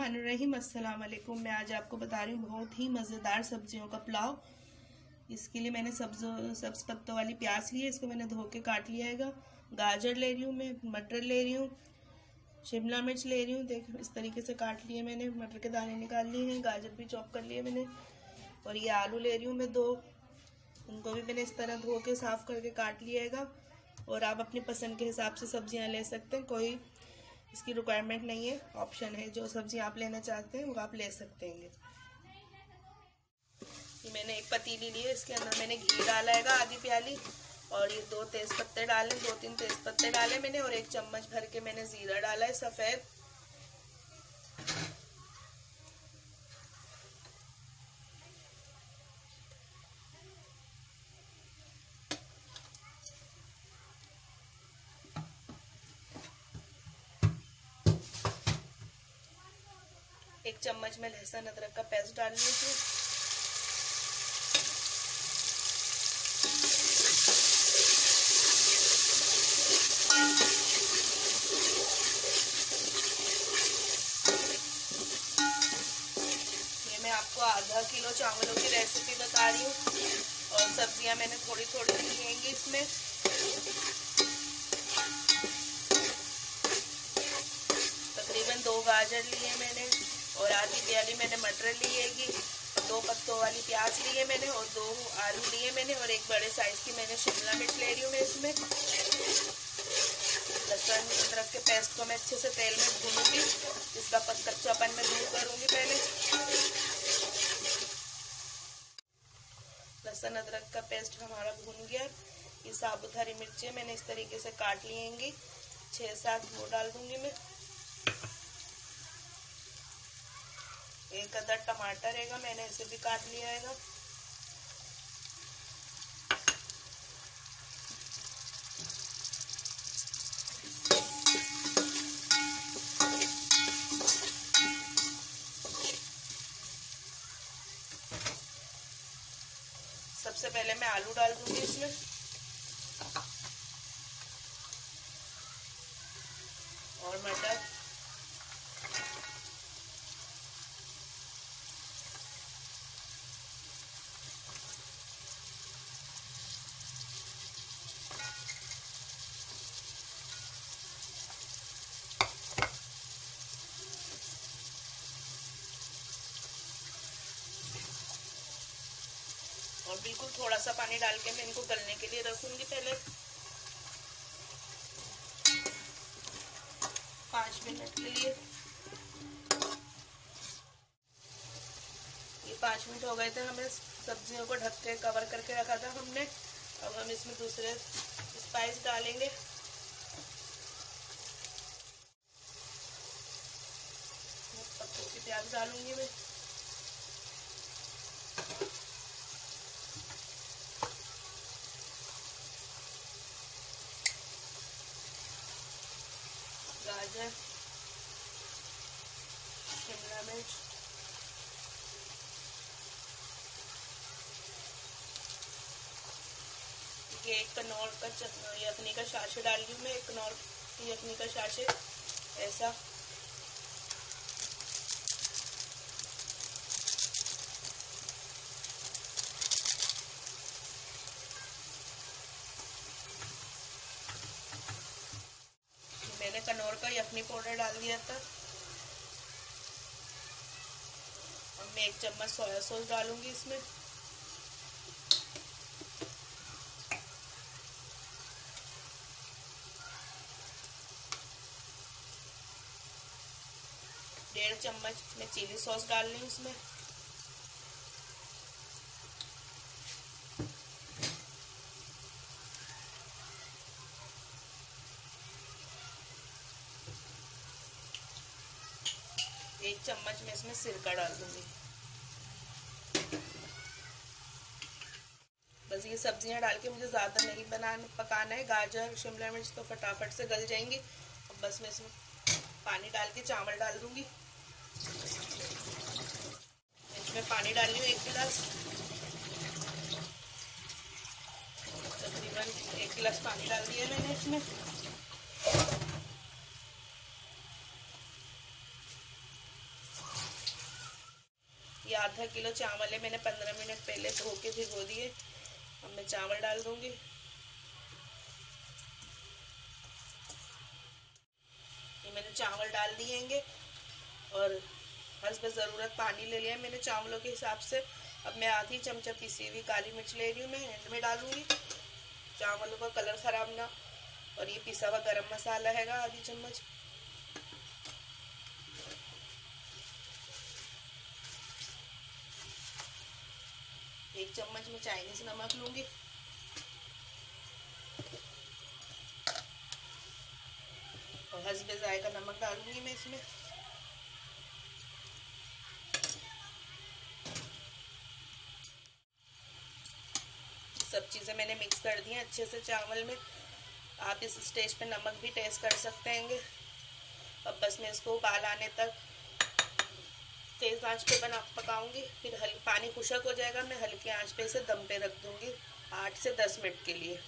बिस्मिल्लाहिर्रहमानिर्रहीम। अस्सलाम वालेकुम। मैं आज आपको बता रही हूँ बहुत ही मज़ेदार सब्जियों का पुलाव। इसके लिए मैंने सब्ज़ पत्तों वाली प्याज ली है, इसको मैंने धो के काट लिया है। गाजर ले रही हूँ, मैं मटर ले रही हूँ, शिमला मिर्च ले रही हूँ। देख इस तरीके से काट लिए मैंने, मटर के दाने निकाल लिए हैं, गाजर भी चॉप कर लिए मैंने। और ये आलू ले रही हूँ मैं 2, उनको भी मैंने इस तरह धो के साफ़ करके काट लिया है। और आप अपनी पसंद के हिसाब से सब्जियां ले सकते हैं, कोई इसकी रिक्वायरमेंट नहीं है, ऑप्शन है। जो सब्जी आप लेना चाहते हैं वो आप ले सकते हैं। ये मैंने एक पतीली ली है, इसके अंदर मैंने घी डाला है आधी प्याली, और ये 2 तेज पत्ते डाले, 2-3 तेज पत्ते डाले मैंने, और 1 चम्मच भर के मैंने जीरा डाला है सफ़ेद। एक चम्मच में लहसुन अदरक का पेस्ट डाल लीजिए। ये मैं आपको आधा किलो चावलों की रेसिपी बता रही हूँ, और सब्जियां मैंने थोड़ी थोड़ी लिएंगी इसमें। तकरीबन 2 गाजर लिए मैंने, और आधी प्याली मैंने मटर लिएगी, 2 पत्तों वाली प्याज लिए मैंने, और 2 आलू लिए मैंने, और 1 बड़े साइज की मैंने शिमला मिर्च ले रही हूँ मैं इसमें। लहसुन अदरक के पेस्ट को मैं अच्छे से तेल में भूनूंगी, इसका कच्चापन मैं दूर करूंगी पहले। लहसुन अदरक का पेस्ट हमारा भून गया। ये साबुत हरी मिर्चें मैंने इस तरीके से काट लिएंगी, 6-7 वो डाल दूंगी मैं। 1 अदद टमाटर है, मैंने इसे भी काट लिया है। सबसे पहले मैं आलू डाल दूंगी इसमें, और मटर, और बिल्कुल थोड़ा सा पानी डाल के मैं इनको गलने के लिए रखूंगी पहले 5 मिनट के लिए। ये 5 मिनट हो गए थे, हमें सब्जियों को ढक के कवर करके रखा था हमने। अब हम इसमें दूसरे स्पाइस डालेंगे। पत्तों की प्याज डालूंगी मैं, गाजर, शिमला मिर्च, ये 1 कनौर का यखनी का शाशे डाल रही हूँ मैं, 1 कनौर की यखनी का शाशे ऐसा। मैंने कनौर का यखनी पाउडर डाल दिया था। और मैं 1 चम्मच सोया सॉस डालूंगी इसमें। डेढ़ चम्मच मैं चिली सॉस डाल रही हूँ इसमें। एक चम्मच में इसमें सिरका डाल दूंगी। बस ये सब्जियां डाल के मुझे ज़्यादा नहीं पकाना है। गाजर शिमला मिर्च तो फटाफट से गल जाएंगी। अब बस मैं इसमें पानी डाल के चावल डाल दूंगी। इसमें पानी डाल रही हूँ 1 गिलास, तकरीबन 1 गिलास पानी डाल दिया मैंने इसमें। आधा किलो चावल है, मैंने 15 मिनट पहले धो के भिगो दिए। अब मैं चावल डाल दूंगी। ये मैंने चावल डाल दिएंगे और हस्ब ज़रूरत पानी ले लिया मैंने चावलों के हिसाब से। अब मैं आधी चमचा पिसी हुई काली मिर्च ले रही हूँ, मैं एंड में डालूंगी, चावलों का कलर ख़राब ना। और ये पिसा हुआ गरम मसाला हैगा आधी चम्मच। एक चम्मच में चाइनीज नमक लूंगी। और हस्बे जायका नमक डालूंगी मैं इसमें। सब चीज़ें मैंने मिक्स कर दी हैं अच्छे से चावल में। आप इस स्टेज पे नमक भी टेस्ट कर सकते हैं। अब बस मैं इसको उबाल आने तक तेज आंच पे पकाऊंगी। फिर पानी खुशक हो जाएगा, मैं हल्के आंच पे इसे दम पे रख दूंगी 8 से 10 मिनट के लिए।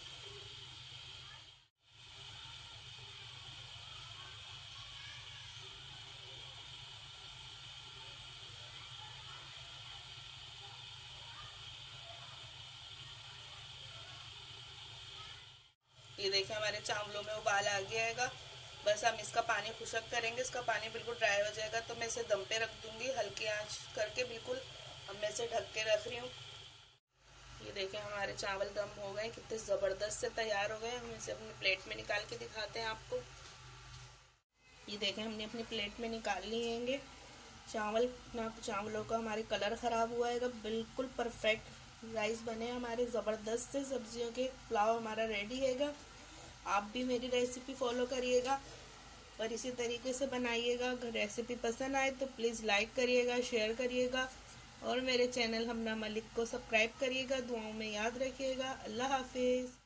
ये देखिए हमारे चावलों में उबाल आ गया है। बस हम इसका पानी खुशक करेंगे, इसका पानी बिल्कुल ड्राई हो जाएगा तो मैं इसे दम पे रख दूंगी हल्की आंच करके बिल्कुल। अब मैं इसे ढक के रख रही हूँ। ये देखें हमारे चावल दम हो गए, कितने ज़बरदस्त से तैयार हो गए। हम इसे अपनी प्लेट में निकाल के दिखाते हैं आपको। ये देखें हमने अपनी प्लेट में निकाल लिए चावल। ना चावलों का हमारे कलर ख़राब हुआ है, बिल्कुल परफेक्ट राइस बने हमारे ज़बरदस्त से। सब्जियों के पुलाव हमारा रेडी है। आप भी मेरी रेसिपी फॉलो करिएगा और इसी तरीके से बनाइएगा। अगर रेसिपी पसंद आए तो प्लीज़ लाइक करिएगा, शेयर करिएगा और मेरे चैनल हमना मलिक को सब्सक्राइब करिएगा। दुआओं में याद रखिएगा। अल्लाह हाफिज़।